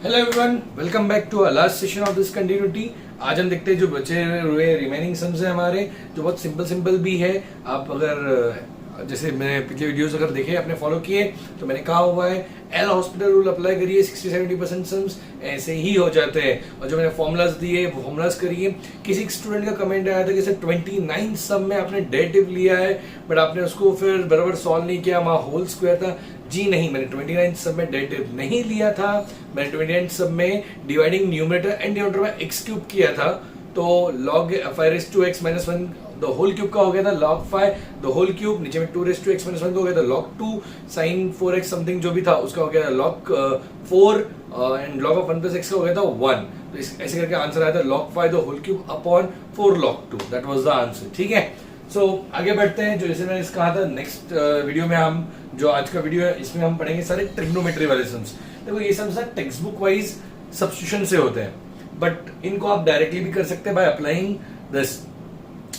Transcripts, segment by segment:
Hello everyone, welcome back to our last session of this continuity. आज हम देखते हैं जो बचे हुए रिमेनिंग सम्स है हमारे, जो बहुत सिंपल सिंपल भी है। आप अगर जैसे मैंने पिछले वीडियोस अगर देखे, आपने फॉलो किए, तो मैंने कहा हुआ है एल हॉस्पिटल रूल अप्लाई करिए, 60-70% सम्स ऐसे ही हो जाते हैं। और जो मैंने फॉर्मुलाज दिए वो फॉर्मुलाज करिए। किसी स्टूडेंट का कमेंट आया था कि सर 29 सम में आपने डेरिवेटिव लिया है बट आपने उसको फिर बराबर सॉल्व नहीं किया, वहां होल स्क्वायर था। जी नहीं, मैंने 29 सब में डेरिवेटिव नहीं लिया था। मैंने 29 सब में डिवाइडिंग न्यूमरेटर एंड डिनोमिनेटर में x क्यूब किया था। तो log 5x-1 the whole cube का हो गया था log 5 द होल क्यूब, नीचे में 2x-1 का हो गया था log 2, sin 4x समथिंग जो भी था उसका हो गया था log 4 and log of 1 plus x का हो गया था 1। तो ऐसे करके आंसर आया था log 5 the whole cube upon 4 log 2। That was the answer. ठीक है, सो आगे बढ़ते हैं। जो जैसे मैंने कहा था, नेक्स्ट वीडियो में हम जो आज का वीडियो है इसमें हम पढ़ेंगे सारे ट्रिग्नोमेट्री वाले सम्स। देखो ये sums text book wise substitution से होते हैं, बट इनको आप डायरेक्टली भी कर सकते हैं by applying this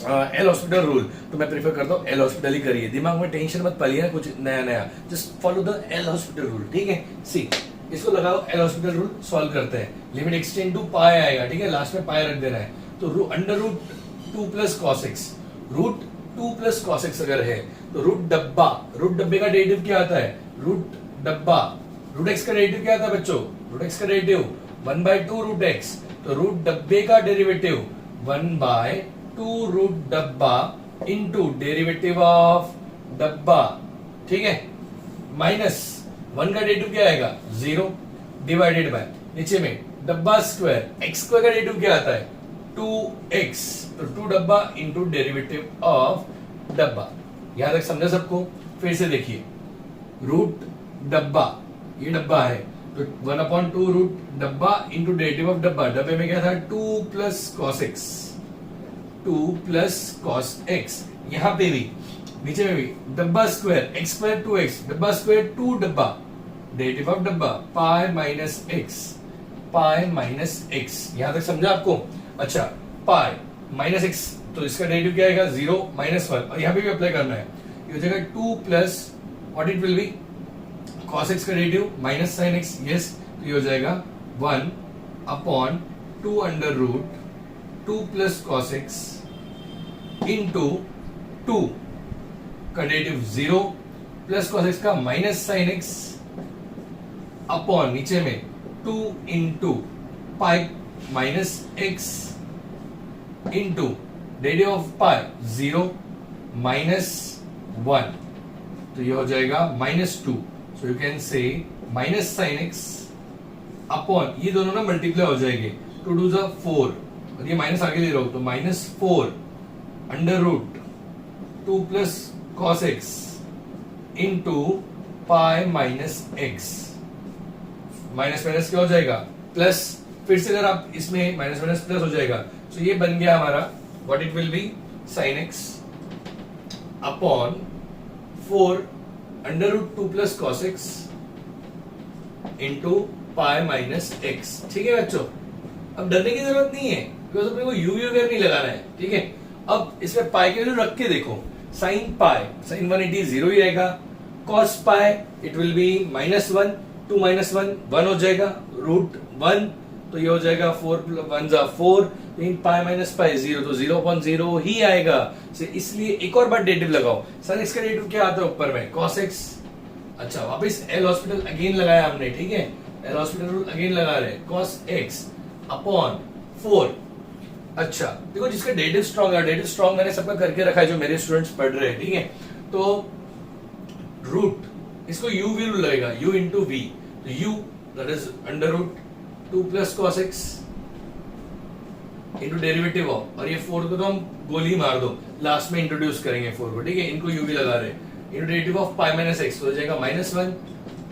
L Hospital rule. तो मैं प्रेफर करता हूँ एल हॉस्पिटल ही करिए, दिमाग में टेंशन मत पालिए ना कुछ नया नया, just follow the L Hospital rule. ठीक है, सी इसको लगाओ, एल हॉस्पिटल रूल सॉल्व करते हैं। लिमिट एक्सटेंड टू पाई आएगा, ठीक है, लास्ट में पाई रख देना है। तो under root 2 plus cos x, root 2 plus cos x अगर है तो रूट डब्बे का डेरिवेटिव क्या आता है? रूट डब्बा। रूट एक्स का डेरिवेटिव क्या आता है बच्चों? रूट एक्स का डेरिवेटिव 1/2 रूट एक्स। तो रूट डब्बे का डेरिवेटिव 1/2 रूट डब्बा इनटू डेरिवेटिव ऑफ डब्बा। ठीक है, माइनस 1 का डेरिवेटिव क्या आएगा? 0 डिवाइडेड बाय नीचे में डब्बा स्क्वायर, एक्स स्क्वायर का डेरिवेटिव क्या आता है? 2x। तो 2 डब्बा इंटू डेरिवेटिव ऑफ डब्बा। यहां तक समझा सबको? फिर से देखिए, रूट डब्बा, ये डब्बा है तो 1/2 रूट डब्बा इंटू डेरिवेटिव ऑफ डब्बा। डब्बे में क्या था? 2 plus cos x, 2 plus cos x. यहां पे भी नीचे में भी डब्बा स्क्वायर, एक्स स्क्वायर 2x, डब्बा स्क्वायर 2 डब्बा, डेरिवेटिव ऑफ डब्बा पाई माइनस एक्स, पाई माइनस एक्स। यहां तक समझा आपको? अच्छा, पाई माइनस एक्स, तो इसका डेरिवेटिव क्या आएगा? 0 -1। और यहां पे भी अप्लाई करना है, ये हो जाएगा 2 plus what it will be cos x का derivative minus sin x। Yes, तो ये हो जाएगा 1/2 under root 2 plus cos x into 2 का डेरिवेटिव 0 प्लस cos x का माइनस sin x अपॉन नीचे में 2 into pi minus x into derivative of pi 0 -1। तो ये हो जाएगा -2। So you can say minus sine x upon, ये दोनों ना मल्टीप्लाई हो जाएंगे, 2 2 जा 4 और ये माइनस आगे ले रहा हूं तो -4 under root 2 plus cos x into pi minus x. Minus minus क्या हो जाएगा? प्लस। फिर से अगर आप इसमें माइनस माइनस प्लस हो जाएगा, तो ये बन गया हमारा what it will be sine x upon 4 under root 2 plus cos x into pi minus x. ठीक है बच्चों, अब डरने की जरूरत नहीं है बिकॉज अपने को यू वगैरह नहीं लगाना है। ठीक है, अब इसमें पाई के वैल्यू रख के देखो, साइन पाई साइन 180 0 ही रहेगा, cos pi it will B -1, 2 -1 1 हो जाएगा, रूट 1 तो ये हो जाएगा 4 1 जा 4, इन पाई माइनस पाई 0 तो 0/0 ही आएगा। इसलिए एक और बार डेरिवेटिव लगाओ। सर इसका डेरिवेटिव क्या आता है ऊपर में? cos x। अच्छा, वापस एल हॉस्पिटल अगेन लगाया हमने। ठीक है, एल हॉस्पिटल रूल अगेन लगा रहे, cos x अपॉन 4। अच्छा देखो, जिसका डेरिवेटिव स्ट्रॉन्ग है, डेरिवेटिव स्ट्रॉन्ग मैंने सबका करके रखा है जो मेरे स्टूडेंट्स पढ़ रहे हैं। ठीक है, तो रूट इसको u भी रूल लगेगा, u इंटू v, तो u that is under root 2 plus cos x into derivative of, और ये 4 को तो हम गोली मार दो, लास्ट में इंट्रोड्यूस करेंगे 4 को। ठीक है, इनको u भी लगा रहे, into derivative of pi minus x हो जाएगा -1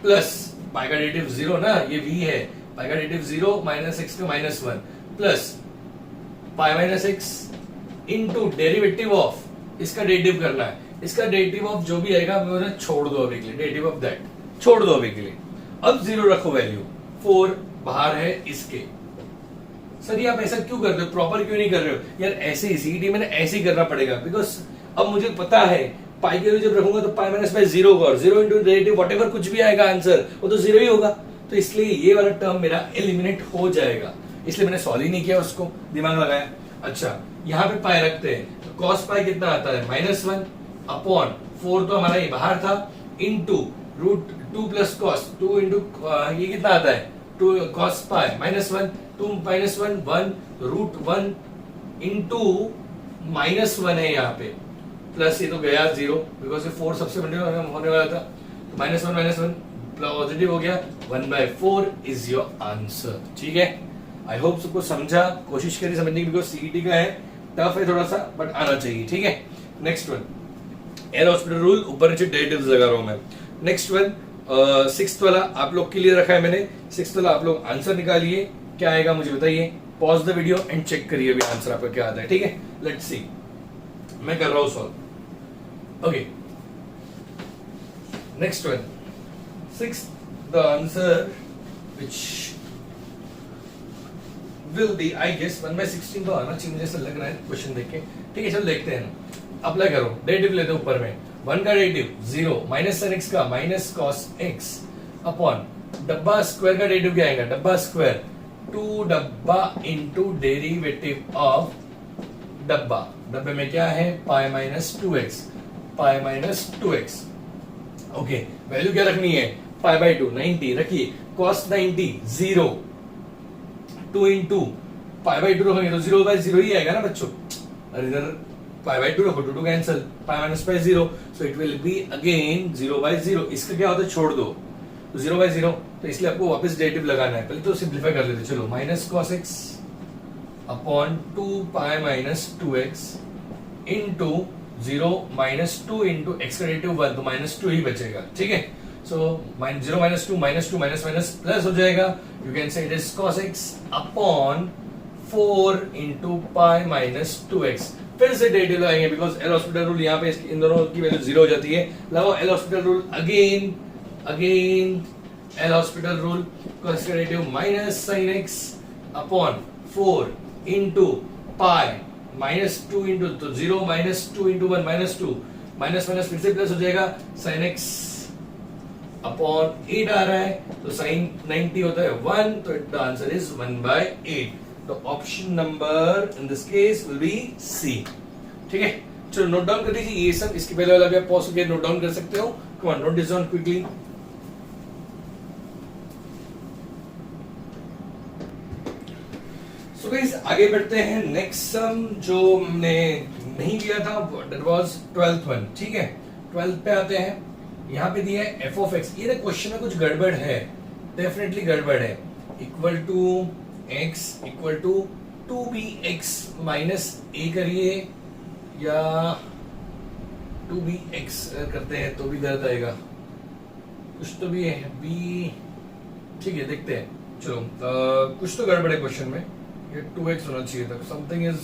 प्लस पाई का डेरिवेटिव 0 ना, ये v है, पाई का डेरिवेटिव 0 माइनस एक्स का -1 plus pi minus x into derivative of, इसका डेरिवेटिव करना है, इसका डेरिवेटिव ऑफ जो भी आएगा मैं छोड़ दो अभी के लिए, डेरिवेटिव ऑफ दैट छोड़ दो अभी के लिए। अब 0 रखो वैल्यू, 4 बाहर है इसके। सर ये आप ऐसा क्यों कर रहे हो, प्रॉपर क्यों नहीं कर रहे हो? यार ऐसे ही सीईटी में ऐसे ही करना पड़ेगा, बिकॉज अब मुझे पता है पाई के जब रखूंगा तो पाई माइनस पाई 0 होगा, और 0 इंटू डेरिवेटिव व्हाटएवर कुछ भी आएगा आंसर वो तो 0 ही होगा। तो इसलिए ये वाला टर्म मेरा एलिमिनेट हो जाएगा, इसलिए मैंने सॉल्व ही नहीं किया, उसको दिमाग लगाया। अच्छा यहाँ पे पाई रखते हैं, तो कॉस पाई कितना आता है -1 अपॉन 4 तो हमारा ये बाहर था, into root 2 plus cos 2 into ये कितना आता है 2 कॉस पाई -1 2 -1 1 रूट 1 इंटू -1 है यहाँ पे, प्लस ये तो गया 0 बिकॉज ये 4 सबसे बड़े होने वाला था, तो -1 पॉजिटिव हो गया, 1/4 इज योर आंसर। ठीक है, आई होप सबको समझा, कोशिश करिए समझने की, बिकॉज सीईटी का है, टफ है थोड़ा सा, बट आना चाहिए। ठीक है, next one L Hospital rule, ऊपर नीचे डेरिवेटिव्स लगा रहा हूं मैं। नेक्स्ट वन 6th वाला आप लोग के लिए रखा है मैंने, 6th वाला आप लोग आंसर निकालिए, क्या आएगा मुझे बताइए, pause the video and check करिए अभी आंसर आपका क्या आता है। ठीक है, लेट्स सी, मैं कर रहा हूं solve. Okay, next one 6th, the answer which will be I guess 1/16 तो आना चाहिए, मुझे ऐसा लग रहा है क्वेश्चन देख के। ठीक है, चलो देखते हैं, अप्लाई करो, डेरिवेटिव लेते हैं ऊपर में, 1 का डेरिवेटिव 0 माइनस sin x का माइनस cos x अपॉन डब्बा स्क्वायर का डेरिवेटिव क्या आएगा, डब्बा स्क्वायर 2 डब्बा इनटू डेरिवेटिव ऑफ डब्बा, डब्बे में क्या है पाई -2x, पाई -2x। ओके, वैल्यू क्या रखनी है, π/2 90 रखिए, cos 90 0 2 इंटू π/2 रखेंगे तो 0/0 ही आएगा ना बच्चों, और इधर π/2 रखो, 2 cancel, π - π 0, so it will be again 0/0। इसका क्या होता है, छोड़ दो तो 0/0, तो इसलिए आपको वापस डेरिवेटिव लगाना है, पहले तो सिंपलीफाई कर लेते, चलो -cos x upon 2π - 2x into 0 -2 into x का डेरिवेटिव 1, तो -2 ही बचेगा। ठीक है, so 0 -2 -2 माइनस प्लस हो जाएगा, you can say it is cos x upon 4 into pi minus 2x। फिर से डेरिवेटिव लगाएंगे बिकॉज एल हॉस्पिटल रूल, यहाँ पे इन दोनों की वैल्यू 0 हो जाती है, लगाओ L Hospital rule again L Hospital rule, cos का derivative minus sin x upon 4 into pi -2 into, तो 0 -2 into 1 -2 माइनस फिर से प्लस हो जाएगा, sin x अपॉन 8 आ रहा है, तो sin 90 होता है 1, तो द आंसर इज 1/8। तो option number in this case will be C. ठीक है, चलो नोट डाउन कर लीजिए ये सब, इसके पहले वाला भी आप पॉज करके नोट डाउन कर सकते हो। Come on, note this down quickly. So guys, आगे बढ़ते हैं, नेक्स्ट सम जो हमने नहीं लिया था दैट वाज 12th वन। ठीक है, 12th पे आते हैं, यहाँ पे दिया है f of x, ये क्वेश्चन में कुछ गड़बड़ है, डेफिनेटली गड़बड़ है, equal to x equal to 2bx minus a करिए या 2bx करते हैं तो भी गलत आएगा, कुछ तो भी है b। ठीक है, देखते हैं, चलो कुछ तो गड़बड़ है क्वेश्चन में, ये 2x होना चाहिए था, something is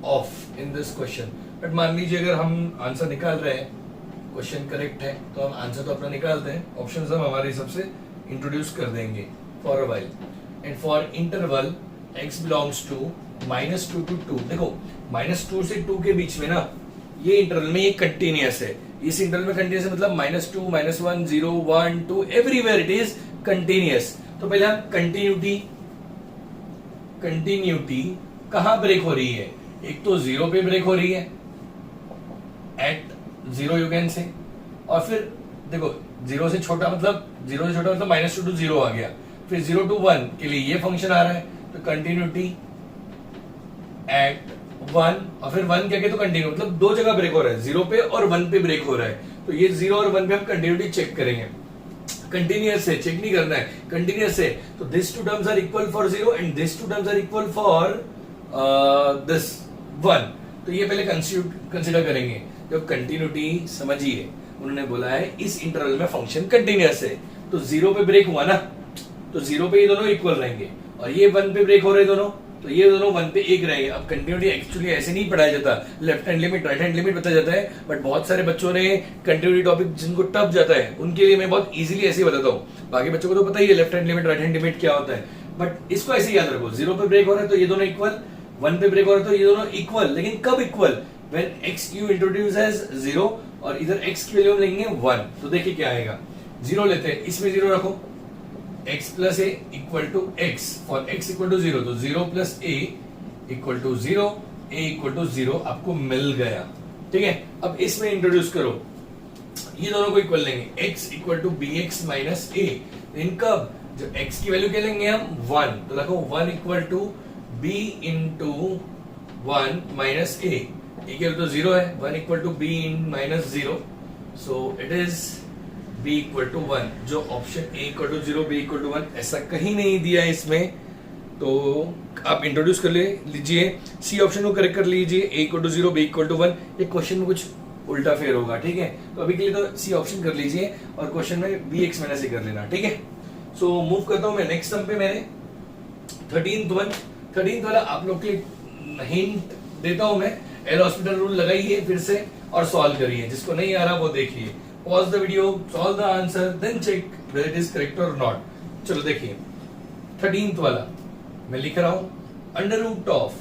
of in this question. But मान लीजिए अगर हम आंसर निकाल रहे हैं, क्वेश्चन करेक्ट है तो हम आंसर तो अपना निकालते हैं, ऑप्शंस हम हमारे हिसाब से इंट्रोड्यूस कर देंगे for a while and for interval x belongs to -2 to 2। देखो -2 से 2 के बीच में ना, ये इंटरवल में ये कंटिन्यूअस है, इस इंटरवल में कंटिन्यूअस मतलब -2 -1 0 1 2 एवरीवेयर इट इज कंटिन्यूअस। तो पहले हम कंटिन्यूटी कहां ब्रेक हो रही है, एक तो 0 पे ब्रेक हो रही है, एट 0 यू कैन से, और फिर देखो 0 से छोटा मतलब -2 to 0 आ गया, फिर 0 to 1 के लिए ये फंक्शन आ रहा है, तो कंटिन्यूटी एट 1, और फिर 1 क्या तो कंटिन्यू, मतलब दो जगह ब्रेक हो रहा है, 0 पे और 1 पे ब्रेक हो रहा है, तो ये 0 और 1 पे हम कंटिन्यूटी चेक करेंगे, कंटिन्यूअस है, चेक नहीं करना है, कंटिन्यूअस है, तो this two terms are equal for 0 and this two terms are equal for this 1, तो ये पहले कंसीडर करेंगे। जब कंटिन्यूटी समझिए, उन्होंने बोला है इस इंटरवल में फंक्शन कंटिन्यूअस है, तो 0 पे ब्रेक हुआ ना, तो 0 पे ये दोनों इक्वल रहेंगे, और ये 1 पे ब्रेक हो रहे दोनों, तो ये दोनों 1 पे 1 रहेंगे। अब कंटिन्यूटी एक्चुअली ऐसे नहीं पढ़ाया जाता, left hand limit right hand limit बताया जाता है, बट बहुत सारे बच्चों ने कंटिन्यूटी टॉपिक जिनको टफ जाता है उनके लिए मैं बहुत इजीली ऐसे ही बताता हूँ, बाकी बच्चों को तो पता ही है left hand limit right hand limit क्या होता है, बट इसको ऐसे याद रखो, 0 पे ब्रेक हो रहा है तो ये दोनों इक्वल, 1 पे ब्रेक हो रहा है तो ये दोनों इक्वल, लेकिन कब equal, when x you introduce as 0 और इधर x की वैल्यू हम लेंगे 1, तो देखिए क्या आएगा, 0 लेते हैं, इसमें 0 रखो, x plus a equal to x, for x equal to 0 तो 0 plus a equal to 0, a equal to 0 आपको मिल गया। ठीक है, अब इसमें इंट्रोड्यूस करो, ये दोनों को इक्वल लेंगे, x equal to be x minus a. इनका जो x की वैल्यू क्या लेंगे हम 1, तो देखो 1 equal to b into 1 minus a equal to 0 है, 1 equal to b in minus 0, so it is b equal to 1। जो option a equal to 0, b equal to 1 ऐसा कहीं नहीं दिया है इसमें, तो आप इंट्रोड्यूस कर लीजिए, सी ऑप्शन को करेक्ट कर लीजिए, a equal to 0, b equal to 1। ये क्वेश्चन में कुछ उल्टा फेर होगा, ठीक है, तो अभी के लिए तो सी ऑप्शन कर लीजिए और क्वेश्चन में बी एक्स माइनस ए कर लेना, ठीक है। सो मूव करता हूं मैं नेक्स्ट सम पे, मेरे 13th वाला आप लोग के हिंट देता हूं मैं, एल हॉस्पिटल रूल लगाइए फिर से और सॉल्व करिए, जिसको नहीं आ रहा वो देखिए, pause the video, solve the answer, then check whether it is correct और नॉट। चलो देखिए 13th वाला मैं लिख रहा हूं, under root of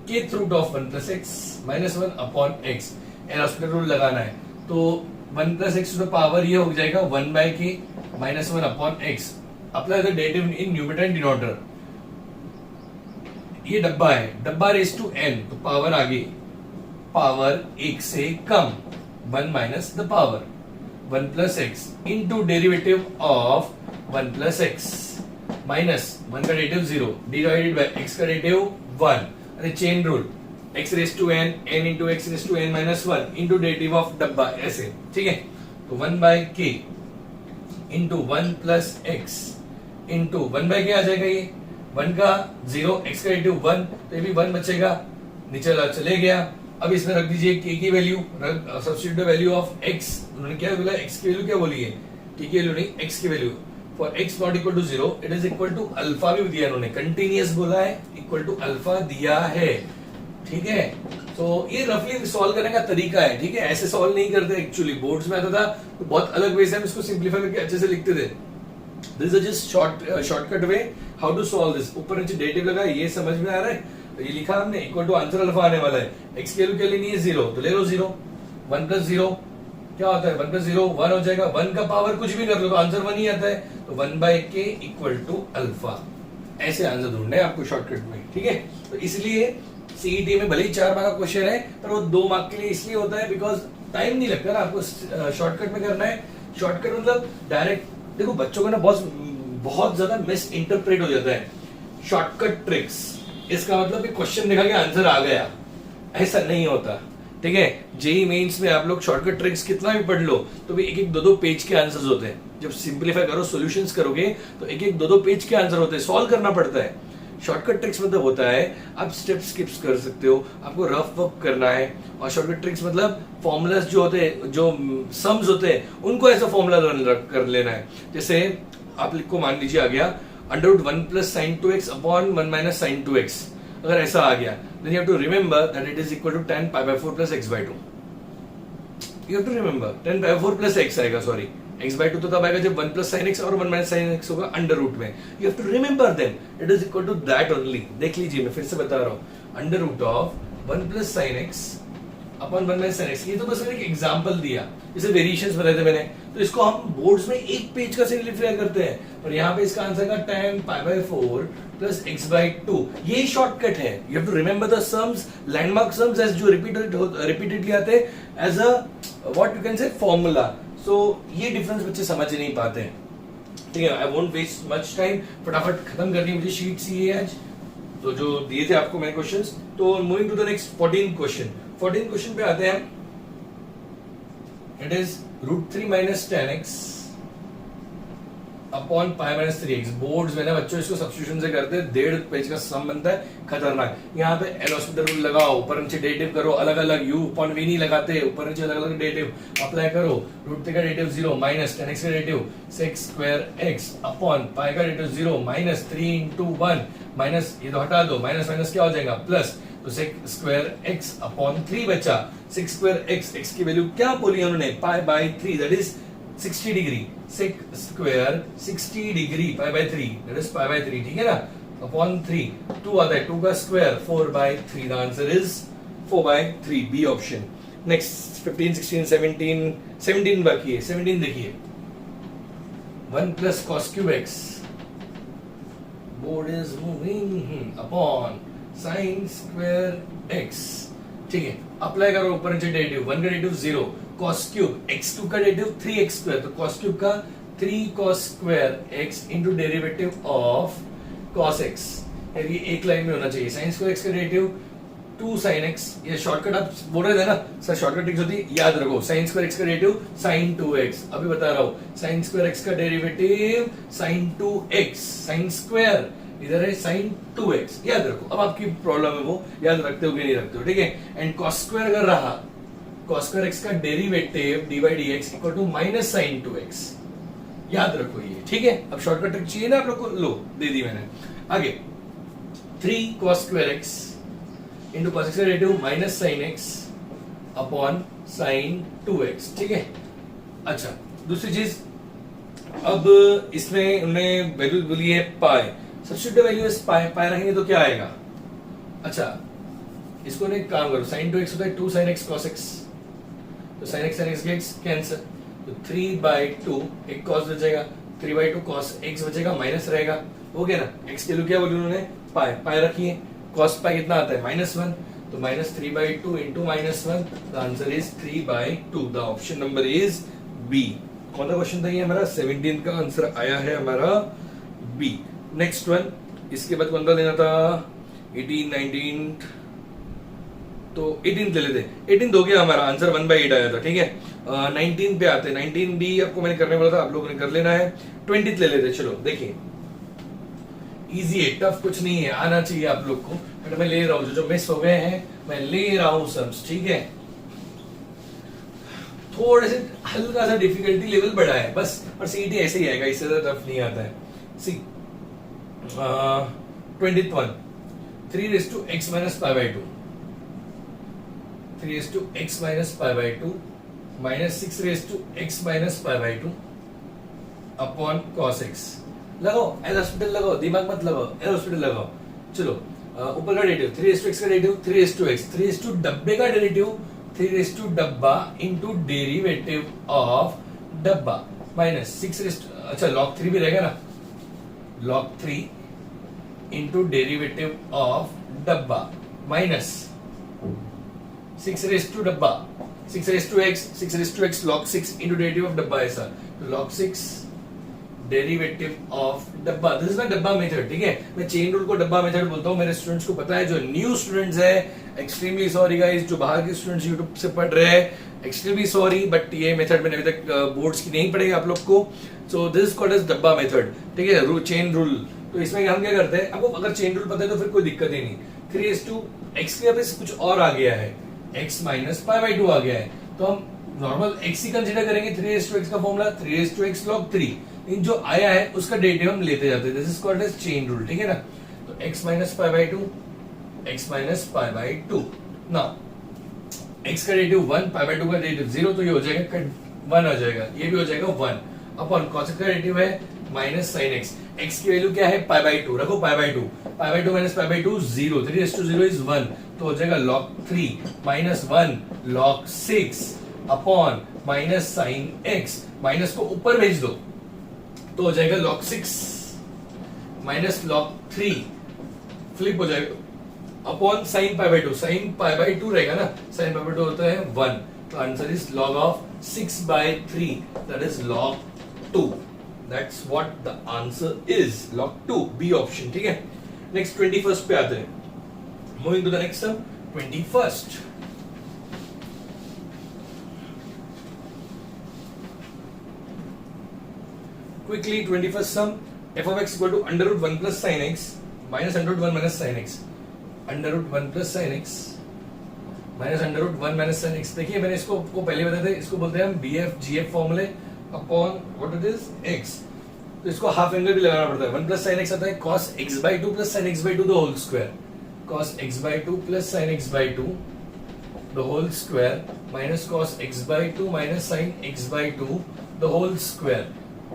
kth root of 1 plus x minus 1 upon x, L Hospital rule लगाना है, तो 1 plus x to the power ये हो जाएगा 1 by k minus 1 upon x, apply the derivative in numerator and denominator. ये डब्बा है, डब्बा रेज टू n, तो पावर आगे, पावर 1 से कम, 1 minus the power 1 plus x into derivative of 1 plus x minus 1 का डेरिवेटिव 0 डिवाइडेड बाय x का डेरिवेटिव 1। अरे chain rule, x raise to n, n into x raise to n minus 1 into derivative of डब्बा, ऐसे, ठीक है। तो 1 by k into 1 plus x into 1 by के आ जाएगा, ये 1 का 0, x का डेरिवेटिव 1, तो ये भी 1 बचेगा, नीचे चले गया। अब इसमें रख दीजिए k की value, substitute the value of x, उन्होंने क्या बोला, x की वैल्यू क्या बोली है, k की वैल्यू नहीं, x की value, for x not equal to 0 it is equal to alpha भी दिया उन्होंने, कंटिन्यूअस बोला है, इक्वल टू अल्फा दिया है, ठीक है। तो ये रफली सॉल्व करने का तरीका है, ठीक है, ऐसे सॉल्व नहीं करते एक्चुअली, बोर्ड्स में आता था तो बहुत अलग वे से हम इसको सिंपलीफाई करके अच्छे से लिखते थे। This is just shortcut way how to solve this. ऊपर नीचे डेरिवेटिव लगा, ये समझ में आ रहा है, तो ये लिखा हमने, इक्वल टू आंसर अल्फा आने वाला है, x की वैल्यू क्या लेनी है 0, तो ले लो 0, 1 प्लस 0 क्या होता है, 1 प्लस 0 1 हो जाएगा, 1 का पावर कुछ भी कर लो तो आंसर 1 ही आता है, तो 1 बाय के इक्वल टू अल्फा, ऐसे आंसर ढूंढना है आपको शॉर्टकट में, ठीक है। तो इसलिए सीईटी में भले ही 4 मार्क का क्वेश्चन है, पर वो 2 मार्क के लिए इसलिए होता है बिकॉज टाइम नहीं लगता ना, आपको शॉर्टकट में करना है। शॉर्टकट मतलब डायरेक्ट, देखो बच्चों का ना बहुत ज्यादा मिस इंटरप्रेट हो जाता है शॉर्टकट ट्रिक्स, इसका मतलब कि क्वेश्चन देखा कि आंसर आ गया, ऐसा नहीं होता, ठीक है। जेई मेंस में आप लोग शॉर्टकट ट्रिक्स कितना भी पढ़ लो तो भी 1-1, 2-2 पेज के आंसर्स होते हैं, जब सिंपलीफाई करो सॉल्यूशंस करोगे तो 1-1, 2-2 पेज के आंसर होते हैं, सॉल्व करना पड़ता है। शॉर्टकट ट्रिक्स मतलब होता है आप स्टेप स्किप्स कर सकते हो, आपको रफ वर्क करना है, और शॉर्टकट ट्रिक्स मतलब फॉर्मूलाज जो होते हैं, जो सम्स होते हैं, उनको ऐसा फॉर्मूला कर लेना है। जैसे आप को मान लीजिए आ गया under root 1 plus sine 2x upon 1 minus sine 2x, अगर ऐसा आ गया then you have to remember that it is equal to tan pi by 4 plus x by 2. You have to remember tan pi by 4 plus x आएगा, sorry x by 2 तो तब आएगा जब 1 plus sin x और 1 minus sin x होगा under root में, you have to remember them, it is equal to that only। देख लीजिए, मैं फिर से बता रहा हूँ, under root of 1 plus sin x upon 1 minus sin x, ये तो बस मैंने एक एग्जांपल दिया, जैसे वेरिएशंस बताए थे मैंने, तो इसको हम बोर्ड्स में एक पेज का सिंपलीफाई करते हैं, और यहाँ पे इसका आंसर का tan pi by 4 plus x by 2, ये शॉर्टकट है। You have to remember the sums, landmark sums as जो रिपीटेडली आते हैं as a what you can say formula, so ये डिफरेंस बच्चे समझ नहीं पाते हैं, ठीक है। I won't waste much time, फटाफट खत्म करनी मुझे शीट सी है आज, तो जो दिए थे आपको मैंने क्वेश्चंस। तो moving to the next 14 question, 14 question पे आते हैं। It is √3 minus 10x upon pi minus 3x। Boards में ना बच्चों इसको सब्स्टिट्यूशन से करते हैं, 1.5 पेज का सम बनता है, खतरनाक। यहाँ पे एल हॉस्पिटल रूल लगाओ, ऊपर नीचे डेरिवेटिव करो, अलग अलग u अपॉन v नहीं लगाते, ऊपर नीचे अलग अलग डेरिवेटिव अप्लाई करो, √3 का डेरिवेटिव 0 माइनस 10x का derivative sec square x upon पाई का डेरिवेटिव 0 माइनस 3 into 1 माइनस, ये तो हटा दो, माइनस माइनस क्या हो जाएगा प्लस, तो sec स्क्वायर x अपॉन 3 बचा, sec स्क्वायर x की वैल्यू क्या बोली उन्होंने, pi by 3 that is 60 degree, sec square 60 degree pi by 3 that is pi by 3, ठीक है ना, अपॉन 3, 2 आता है, 2 का square 4 by 3, the answer is 4 by 3, B option. Next 15, 16, 17 बाकी है, 17 देखिए, 1 plus cos cube x board is moving upon sine square x. ठीक है, अप्लाई करो ऊपर नीचे डेरिवेटिव, 1 का डेरिवेटिव 0, cos क्यूब x2 का डेरिवेटिव 3x स्क्वायर, तो cos क्यूब का 3 cos square x into derivative of cos x, ये एक लाइन में होना चाहिए। sin स्क्वायर x का डेरिवेटिव 2 sin x, ये शॉर्टकट आप बोल रहे थे ना सर, शॉर्टकट ट्रिक्स होती है, याद रखो। sin स्क्वायर x का डेरिवेटिव sin 2x, अभी बता रहा हूं sin स्क्वायर x का derivative sin 2x, sin square इधर है sin 2x, याद रखो। अब आपकी प्रॉब्लम है वो याद रखते हो कि नहीं रखते हो, ठीक है। एंड cos स्क्वायर अगर रहा, cos स्क्वायर x का derivative dy dx equal to minus sin 2x, याद रखो ये, ठीक है। अब शॉर्टकट ट्रिक चाहिए ना आप लोग को, लो दे दी मैंने। आगे 3 cos square x into cos x का derivative minus sin x upon sin 2x, ठीक है। अच्छा, दूसरी चीज, अब इसमें उन्होंने वैल्यू बोली है पाई, सब्स्टिट्यूट वैल्यू इज पाई, पाई रखेंगे तो क्या आएगा। अच्छा, इसको ने काम करो, sin 2x होता है 2 sin x cos x, तो sin x गेट्स कैंसिल, तो 3/2 एक cos बचेगा, 3/2 cos x बचेगा, माइनस रहेगा, हो गया ना। x के लिए क्या बोली उन्होंने, पाई, पाई रखी है, cos पाई कितना आता है -1, तो -3/2 into -1, the answer is 3/2, the option number is B. कौन सा क्वेश्चन था ये हमारा, 17 का आंसर आया है हमारा बी। नेक्स्ट वन, इसके बाद कौन सा लेना था, 18, 19, तो 18 ले लेते, 18 हो गया हमारा आंसर, 1/8 आया था, ठीक है। 19 पे आते, 19 भी आपको मैंने करने बोला था, आप लोगों ने कर लेना है। 20 ले लेते, चलो देखिए, इजी है, टफ कुछ नहीं है, आना चाहिए आप लोग को, बट मैं ले रहा हूं, जो मिस हो गए हैं मैं ले रहा हूं सम्स, ठीक है। थोड़े से हल्का सा डिफिकल्टी लेवल बढ़ा है बस, और सीईटी ऐसे ही आएगा, इससे ज्यादा टफ नहीं आता है। सी 21, 3 raised to x minus pi by 2, 3 raised to x minus pi by 2 minus 6 raised to x minus pi by 2 upon cos x। लगाओ एल हॉस्पिटल, लगाओ दिमाग मत लगाओ, एल हॉस्पिटल लगाओ। चलो ऊपर का डेरिवेटिव 3 raised to x का derivative 3 raised to x, 3 raised to डब्बे का डेरिवेटिव 3 raised to डब्बा इनटू डेरिवेटिव ऑफ डब्बा माइनस 6 raised to, अच्छा log 3 भी रहेगा ना, log 3 इंटू डेरिवेटिव ऑफ डब्बा माइनस 6 raised to डब्बा, 6 raised to x log 6 into derivative of डब्बा, ऐसा तो log 6 डेरिवेटिव ऑफ डब्बा, दिस इज माय डब्बा मेथड, ठीक है। मैं चेन रूल को डब्बा मेथड बोलता हूं, मेरे स्टूडेंट्स को पता है, जो न्यू स्टूडेंट्स है एक्सट्रीमली सॉरी गाइस, जो बाहर के स्टूडेंट्स यूट्यूब से पढ़ रहे हैं एक्सट्रीमली सॉरी, बट ये मेथड मैंने अभी तक बोर्ड्स की नहीं पढ़ेगी आप लोग को, so this is called as डब्बा मेथड, ठीक है, चेन रूल। तो इसमें हम क्या करते हैं, आपको अगर चेन रूल पता है तो फिर कोई दिक्कत ही नहीं। 3 raised to x के वापस कुछ और आ गया है, x minus pi by 2 आ गया है, तो हम नॉर्मल x ही कंसीडर करेंगे। 3 raised to x का formula 3 raised to x log 3, इन जो आया है उसका डेरिवेटिव हम लेते जाते हैं, this is called as chain rule, ठीक है ना। तो x minus pi by 2, x minus pi by 2, now x का डेरिवेटिव 1, pi by 2 का डेरिवेटिव 0, तो ये हो जाएगा 1 आ जाएगा, ये भी हो जाएगा 1 अपॉन cos का डेरिवेटिव है माइनस sin x, x की वैल्यू क्या है pi by 2, रखो pi by 2, pi by 2 minus pi by 2 0, 3 raised to 0 is 1, तो हो जाएगा log 3 minus 1 log 6 upon minus sin x, minus को ऊपर भेज दो तो हो जाएगा log 6 माइनस log 3, फ्लिप हो जाएगा upon sin pi by 2, sin pi by 2 रहेगा ना, sin pi by 2 होता है 1, तो answer is log of 6/3, that is log 2, that's what the answer is, log 2, B option, ठीक है। नेक्स्ट 21st पे आते हैं, moving to the next sum, 21st। Quickly 21st sum, f of x equal to under root 1 plus sin x minus under root 1 minus sin x, under root 1 plus sin x minus under root 1 minus sin x। देखिए मैंने इसको आपको पहले बताया था, इसको बोलते हैं हम BF GF फॉर्मूले upon what it is x, तो इसको हाफ एंगल भी लगाना पड़ता है। 1 plus sin x आता है cos x/2 plus sin x/2 the whole square, cos x/2 plus sin x/2 the whole square minus cos x/2 minus sin x/2 the whole square।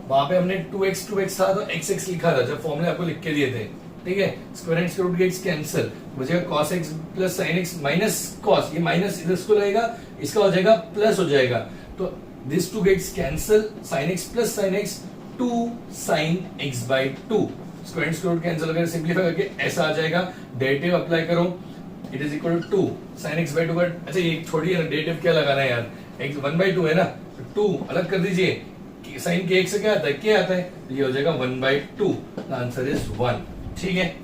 वहां पे हमने 2x था तो x लिखा था जब फॉर्मूले आपको लिख के दिए थे, ठीक है। Square and square root gets cancel, बचेगा cos x plus sin x minus cos, ये माइनस इधर इसको लगेगा, इसका हो जाएगा प्लस हो जाएगा, तो this two gets cancel, sin x plus sin x 2 sin x/2, square square root cancel करके सिंपलीफाई करके ऐसा आ जाएगा, डेरिवेटिव अप्लाई करो, it is equal to 2 sin x by 2 का, अच्छा ये छोड़िए ना, डेरिवेटिव क्या लगाना है यार, x 1/2 है ना, तो 2 अलग कर दीजिए, sin के x से क्या आता है, क्या आता है, तो ये हो जाएगा 1/2, द आंसर इज 1, ठीक है।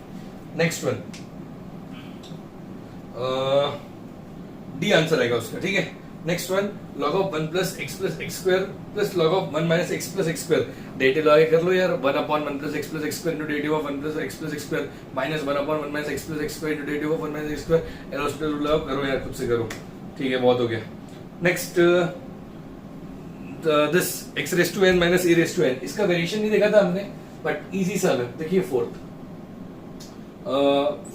नेक्स्ट वन डी आंसर आएगा उसका, ठीक है। Next one log of 1 plus x square plus log of 1 minus x plus x square, derivative लगा के कर लो यार, 1 upon 1 plus x plus x square into derivative of 1 plus x plus x square minus 1 upon 1 minus x plus x square into derivative of 1 minus x square, L Hospital rule लगाओ, करो यार, खुद से करो, ठीक है, बहुत हो गया। Next this x raised to n minus a raised to n, इसका वेरिएशन नहीं देखा था हमने, बट इजी सा है, देखिए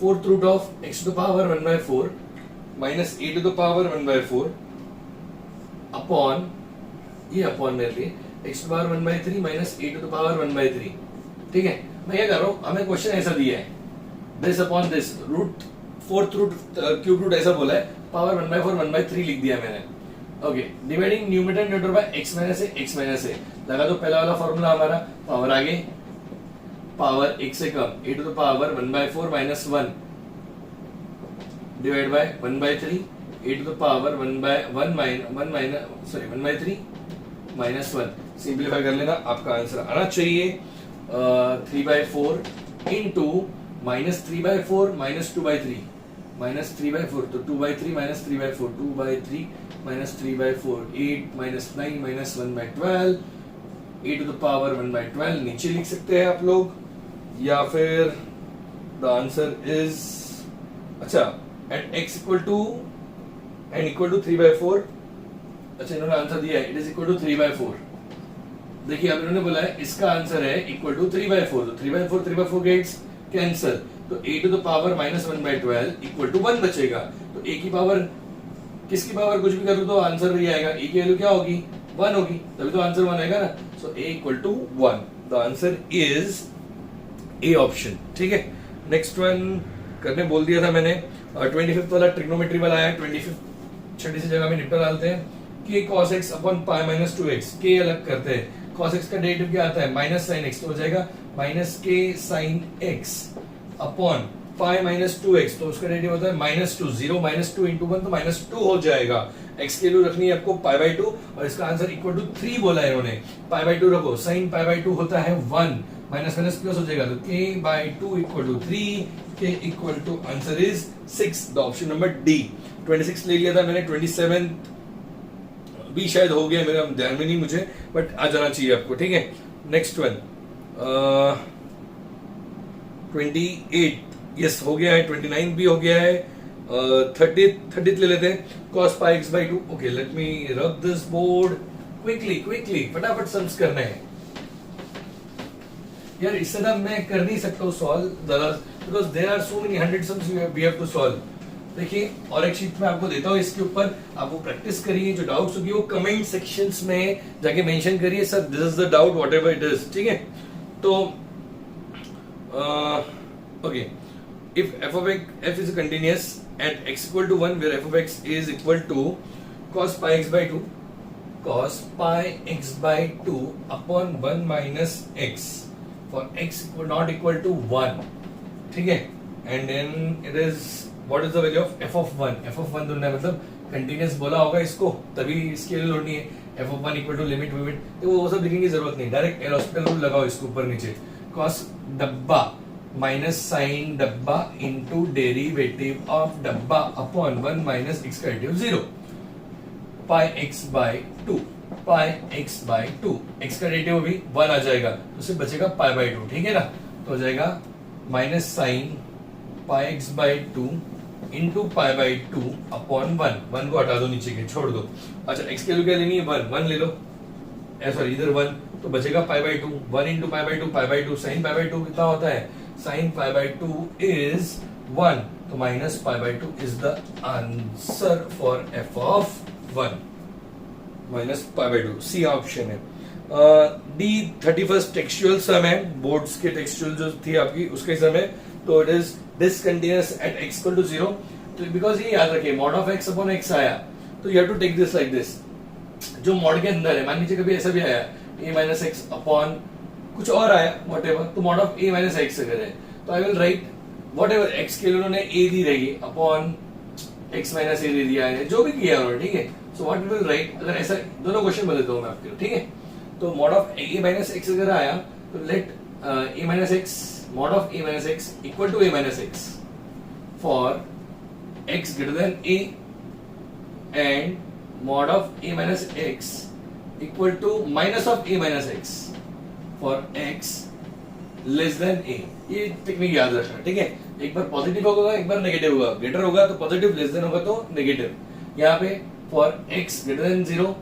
fourth root of x to the power 1/4 minus a to the power 1/4 upon, ये अपॉन मेरे लिए x to the power 1/3 minus a to the power 1/3, ठीक है। मैं क्या कर रहा हूँ, हमें क्वेश्चन ऐसा दिया है, this upon this, root fourth root cube root ऐसा बोला है, पावर 1/4 1/3 लिख दिया मैंने, okay. Dividing numerator numerator by x minus a, x minus a लगा दो, पहला वाला फॉर्मूला हमारा, पावर आगे, पावर 1 से कम, a to the power 1/4 minus 1 divide by 1/3 a to the power 1/3 minus 1, simplify कर लेना, आपका आंसर आना चाहिए 3/4 into minus 3/4 minus 2/3 minus 3/4, तो 2/3 minus 3/4, 2/3 minus 3/4, 8 minus 9 minus 1/12, a to the power 1/12 नीचे लिख सकते हैं आप लोग, या फिर द आंसर इज, अच्छा, eight x equal to n equal to 3/4, अच्छा इन्होंने आंसर दिया है, इट इज इक्वल टू 3/4, देखिए अब इन्होंने बोला है इसका आंसर है इक्वल टू 3/4, तो 3/4 गेट्स कैंसल, तो a to the power minus 1/12 equal to 1 बचेगा, तो a की पावर, किसकी पावर कुछ भी कर लो तो आंसर वही आएगा, a की वैल्यू क्या होगी, 1 होगी, तभी तो आंसर 1 आएगा ना, so a equal to 1, the answer is A option, ठीक है। नेक्स्ट वन करने बोल दिया था मैंने, 25th वाला ट्रिग्नोमेट्री वाला आया, 25th छठी सी जगह में निपटा डालते हैं, k cos x upon pi minus 2x, k अलग करते हैं, cos x का डेरिवेटिव क्या आता है, माइनस साइन x, तो हो जाएगा minus k sine x upon pi minus 2x, तो उसका डेरिवेटिव होता है -2, 0 -2 into 1 तो -2 हो जाएगा, x की वैल्यू रखनी है आपको π/2, और इसका आंसर इक्वल टू 3 बोला है इन्होंने, π/2 रखो, साइन π/2 होता है 1, माइनस माइनस प्लस हो जाएगा, तो k/2 equal to 3, k equal to answer is 6, the option number D. 26 ले लिया था मैंने, 27 भी शायद हो गया मेरा ध्यान में नहीं मुझे, बट आ जाना चाहिए आपको, ठीक है। नेक्स्ट वन 28, यस हो गया है, 29 भी हो गया है, 30th ले लेते हैं, cos pi x/2, okay, let me rub this board quickly, फटाफट सम्स करना है यार, इससे ना मैं कर नहीं सकता हूँ solve, because there are so many 100 sums we have to solve. देखिए और एक शीट में आपको देता हूँ, इसके ऊपर आप वो प्रैक्टिस करिए, जो डाउट्स होगी वो कमेंट सेक्शंस में जाके मेंशन करिए, sir this is the doubt whatever it is, ठीक है। तो okay, if f is continuous at x equal to 1, where f of x is equal to cos pi x by 2 upon 1 minus x for x not equal to 1, ठीक है, and then it is what is the value of f of 1, f of 1 तुमने मतलब continuous बोला होगा इसको, तभी इसकी value ढूंढनी है, f of 1 equal to limit तो वो सब लिखने की जरूरत नहीं, डायरेक्ट एल हॉस्पिटल रूल लगाओ इसके ऊपर नीचे, cos डब्बा माइनस साइन डब्बा इंटू डेरिवेटिव ऑफ डब्बा अपॉन 1 माइनस x का derivative 0, pi x by 2, pi x by 2, x का डेरिवेटिव अभी 1 आ जाएगा, तो उससे बचेगा पाई बाय 2, ठीक है ना, तो हो जाएगा minus sine pi x by 2 into pi by 2 upon 1 को हटा दो नीचे के, छोड़ दो, अच्छा x की वैल्यू क्या लेनी है, 1 ले लो, सॉरी इधर 1, तो बचेगा पाई by 2, 1 into pi by 2, sine pi by 2 कितना होता है, sin pi by 2 is 1, तो minus pi by 2 is the answer for f of 1, minus pi by 2, C option है। D 31st टेक्सचुअल सम है, बोर्ड्स के टेक्सचुअल जो थी आपकी उसके सम है, तो it is discontinuous at x equal to 0, तो बिकॉज ये याद रखिए mod of x अपॉन x आया, तो you have to take this like this, जो मॉड के अंदर है, मान लीजिए कभी ऐसा भी आया a माइनस एक्स अपॉन कुछ और आया वॉट एवर, तो mod of a minus x अगर है तो I will write what ever x के लिए उन्होंने ए दी रहेगी अपॉन एक्स माइनस ए दे दिया है, जो भी किया उन्होंने, ठीक है। सो व्हाट विल राइट, अगर ऐसा दोनों क्वेश्चन बदलता हूं मैं आपके लिए, ठीक है। तो mod of a minus x अगर आया तो let a minus x mod of a minus x equal to a minus x for x greater than a and mod of a minus x equal to minus of a minus x for x less than a. ये technique याद रखना, ठीक है। एक बार positive होगा, एक बार negative होगा। Greater होगा तो पॉजिटिव, लेस देन होगा तो नेगेटिव। यहाँ पे for x greater than 0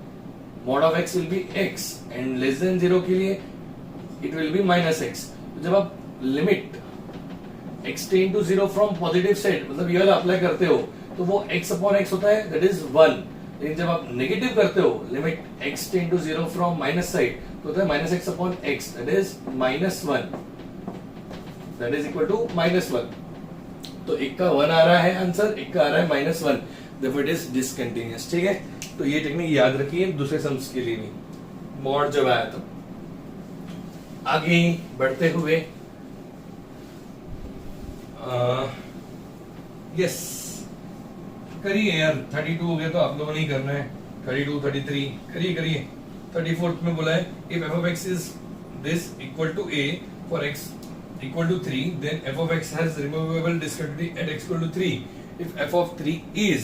mod of x will be x and less than 0 के लिए it will be minus x. जब आप limit x tend to 0 from positive side, मतलब ये वाला अप्लाई करते हो तो वो x अपॉन x होता है, दैट इज 1। लेकिन जब आप नेगेटिव करते हो limit x tend to 0 from minus side तो होता है minus x upon x, that is -1, that is equal to -1। तो एक का 1 आ रहा है आंसर, एक का आ रहा है -1, therefore it is discontinuous, ठीक है। तो ये टेक्निक याद रखिए दूसरे सम्स के लिए भी, मॉड जब आया तो। आगे बढ़ते हुए यस करिए यार, 32 हो गया तो आप लोगों ने ही करना है। 32, 33 करिए। 34th में बोला है if f of x is this equal to a for x equal to 3 then f of x has removable discontinuity at x equal to 3 if f of 3 is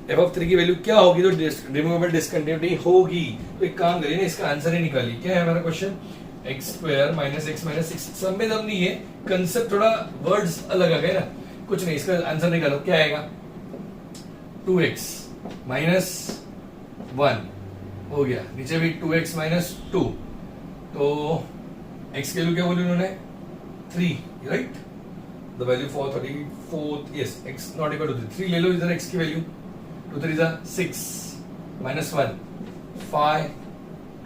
f of 3 की value क्या होगी तो removable discontinuity होगी। तो एक काम करिए ना, इसका आंसर ही निकालिए। क्या है हमारा question, x square minus x minus six. सब में दम नहीं है, कंसेप्ट थोड़ा वर्ड्स अलग आ गए ना, कुछ नहीं। इसका आंसर निकालो, क्या आएगा 2x माइनस 1 हो गया, नीचे भी 2x माइनस 2, तो x की वैल्यू क्या बोली उन्होंने 3, right. The value for 34 yes x not equal to 3 ले लो इधर x की value, 2 3 6 minus 1 5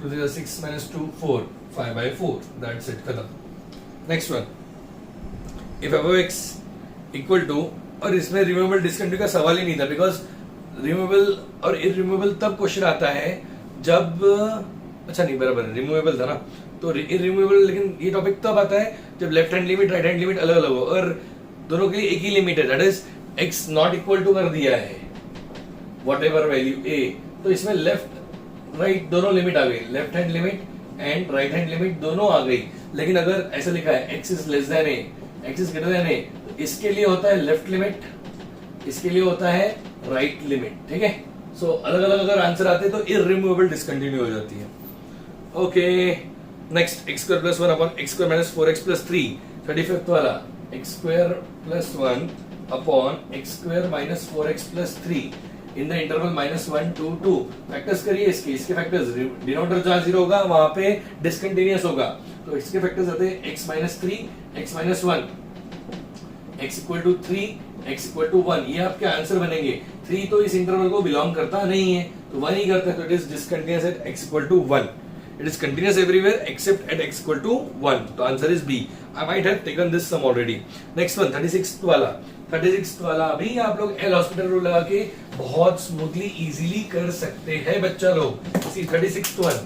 2 3 6 minus 2 4 5/4, that's it, खत्म। Next one, if f of x equal to, और इसमें रिमूवेबल डिस्कंटिन्यूटी का सवाल ही नहीं था, बिकॉज रिमूवेबल और इरिमूवेबल तब क्वेश्चन आता है जब, अच्छा नहीं बराबर रिमूवेबल था ना, तो इरिमूवेबल, लेकिन ये टॉपिक तब आता है जब left hand limit right hand limit अलग अलग हो, और दोनों के लिए एक ही लिमिट है, that is x not equal to कर दिया है वॉट एवर वैल्यू a। तो इसमें लेफ्ट राइट दोनों लिमिट आ गई, left hand limit and right hand limit दोनों आ गई। लेकिन अगर ऐसा लिखा है x is less than a, x is greater than a, तो इसके लिए होता है लेफ्ट लिमिट, इसके लिए होता है राइट लिमिट, ठीक है। सो अलग अलग अगर आंसर आते तो इरिमूवेबल डिस्कंटिन्यू हो जाती है। Okay next, x square plus 1 upon x square minus 4x plus 3, 35th वाला x square plus 1 upon x square minus 4x plus 3 in the interval -1 to 2। Factors करिए इसके फैक्टर्स, डिनोमिनेटर जहां 0 होगा वहां पे डिस्कंटिन्यूअस होगा, तो इसके फैक्टर्स आते हैं x minus 3 x minus 1 x equal to 3 x equal to 1, ये आपके आंसर बनेंगे। 3 तो इस इंटरवल को बिलोंग करता नहीं है, तो 1 ही करता है, तो it is discontinuous at x equal to 1। It is continuous everywhere except at x equal to 1. तो answer is B. I might have taken this sum already. Next one, 36th वाला। 36th वाला अभी आप लोग एल हॉस्पिटल रूल लगा के बहुत smoothly easily कर सकते हैं बच्चा लोग। See 36th one,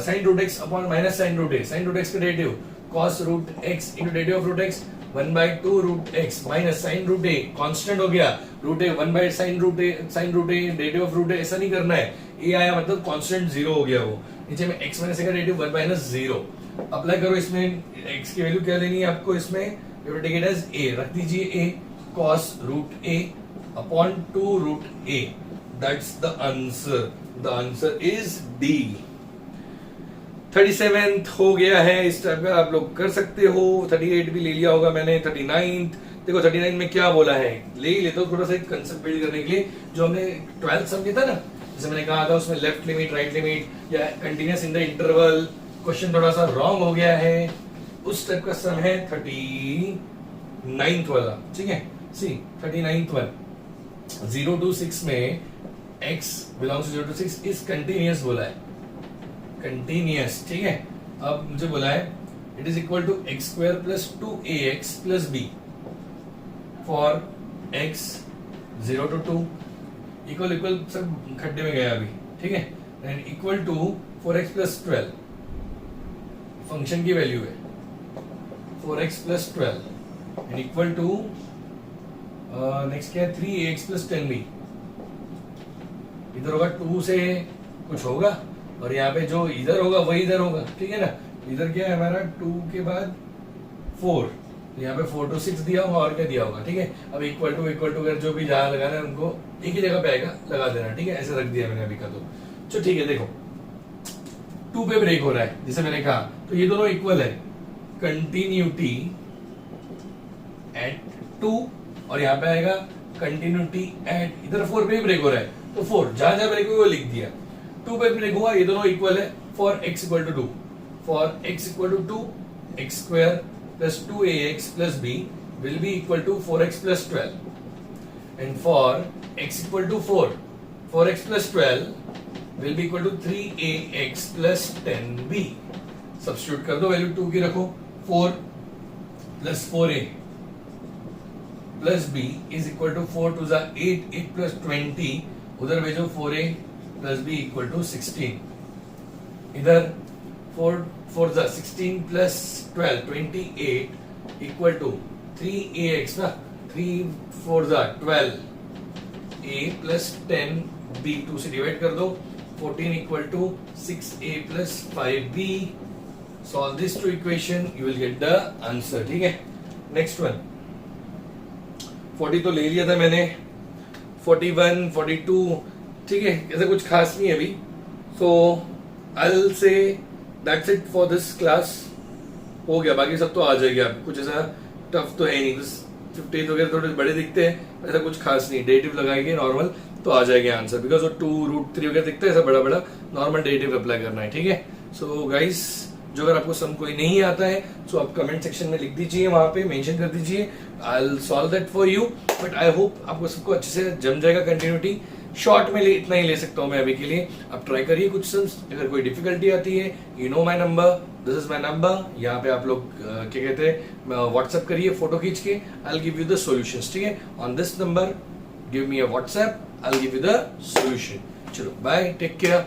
sin root x upon minus sin root a, sin root x का derivative cos root x into derivative of root x 1/2 root x minus sin root a, constant हो गया, root a 1 by sin root a derivative of root a, ऐसा नहीं करना है। a आया मतलब constant 0 हो गया वो, नीचे में x माइनस a का डेरिवेटिव 1 माइनस 0 अप्लाई करो। इसमें x की वैल्यू क्या लेनी है आपको, इसमें you take it as a, रख दीजिए a cos root a upon 2 root a, that's the answer, the answer is D। 37th हो गया है, इस टाइप का आप लोग कर सकते हो। 38 भी ले लिया होगा मैंने। 39th देखो, 39 में क्या बोला है, ले ही लेता हूँ थोड़ा सा एक कंसेप्ट बिल्ड करने के लिए। जो हमने 12th समझा था ना, जैसे मैंने कहा था उसमें लेफ्ट लिमिट राइट लिमिट या continuous in the interval, question थोड़ा सा रॉन्ग हो गया है, उस टाइप का सम है 39th वाला, ठीक है। सी 39th वन, 0 to 6 में x belongs to 0 to 6 is continuous बोला है, कंटिन्यूअस, ठीक है। अब मुझे बोला है it is equal to x square plus 2ax plus b for x 0 to 2 equal equal सब खड्डे में गया अभी, ठीक है। And equal to 4x plus 12 function की वैल्यू है 4x plus 12 and equal to next क्या है 3ax प्लस 10b। इधर होगा 2 से कुछ होगा और यहाँ पे जो इधर होगा वही इधर होगा, ठीक है ना। इधर क्या है हमारा 2 के बाद 4, यहाँ पे 4 to 6 दिया होगा और क्या दिया होगा, ठीक है। अब इक्वल टू अगर जो भी जहाँ लगाना है उनको एक ही जगह पे आएगा, लगा देना, ठीक है। ऐसे रख दिया मैंने अभी का तो ठीक है। देखो 2 पे ब्रेक हो रहा है जैसे मैंने कहा, तो ये दोनों इक्वल है, कंटिन्यूटी एट 2 और यहाँ पे आएगा कंटिन्यूटी एट, इधर 4 पे ब्रेक हो रहा है तो 4 जहां जहां ब्रेक हुआ वो लिख दिया। 2 पे ब्रेक हुआ, ये दोनों इक्वल है, for x equal to 2, for x equal to 2 x square plus 2ax plus b will be equal to 4x plus 12 and for x equal to 4x plus 12 will be equal to 3ax plus 10b। Substitute कर दो, value 2 की रखो, 4 plus 4a plus b is equal to 4 टू जा 8, 8 plus 20, उधर भेजो 4a plus b equal to 16, इधर 4 जा 16 प्लस 12 28 इक्वल टू 3ax ना, 3 4 जा 12 a प्लस 10 b 2 से डिवाइड कर दो, 14 equal to 6a plus 5b। Solve this two equation, you will get the answer, ठीक है। नेक्स्ट वन 40 तो ले लिया था मैंने, 41 42, ठीक है, ऐसा कुछ खास नहीं है अभी। So I will say that's it for this class, हो गया, बाकी सब तो आ जाएगा, कुछ ऐसा टफ तो है नहीं, बस 50 वगैरह थोड़े बड़े दिखते हैं, ऐसा कुछ खास नहीं, डेटिव लगाएंगे नॉर्मल तो आ जाएगा आंसर, बिकॉज वो 2√3 वगैरह दिखता है, ऐसा बड़ा बड़ा नॉर्मल डेटिव अप्लाई करना है, ठीक है। सो गाइस, जो अगर आपको सम कोई नहीं आता है सो आप कमेंट सेक्शन में लिख दीजिए, वहां पे मेंशन कर दीजिए, I will solve that for you. But I hope आपको सबको अच्छे से जम जाएगा। कंटिन्यूटी शॉर्ट में इतना ही ले सकता हूं मैं अभी के लिए, आप ट्राई करिए कुछ सम्स, अगर कोई डिफिकल्टी आती है you know my number, this is my number, यहाँ पे आप लोग क्या कहते हैं व्हाट्सएप करिए फोटो खींच के, I will give you the solutions, ठीक है। On this number give me a WhatsApp, I will give you the solution. चलो बाय, टेक केयर।